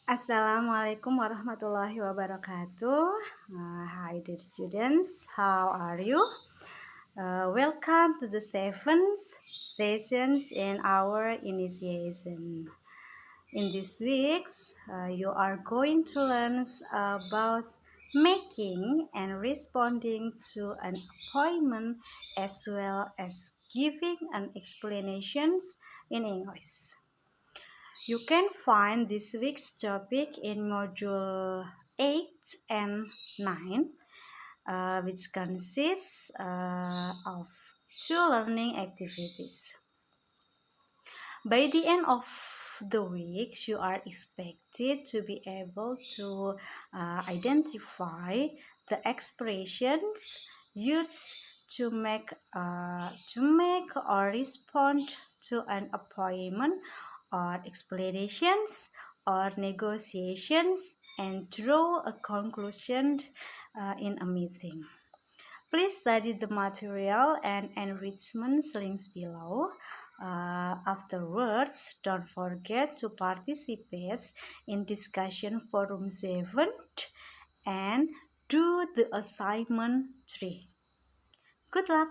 Assalamualaikum warahmatullahi wabarakatuh. Hi dear students, how are you? Welcome to the seventh sessions in our initiation. In this week, you are going to learn about making and responding to an appointment as well as giving an explanations in English. You can find this week's topic in Module 8 and 9, which consists of two learning activities. By the end of the week, you are expected to be able to identify the expressions used to make or respond to an appointment or explanations or negotiations and draw a conclusion in a meeting. Please study the material and enrichment links below. Afterwards, don't forget to participate in discussion forum 7 and do the assignment 3. Good luck!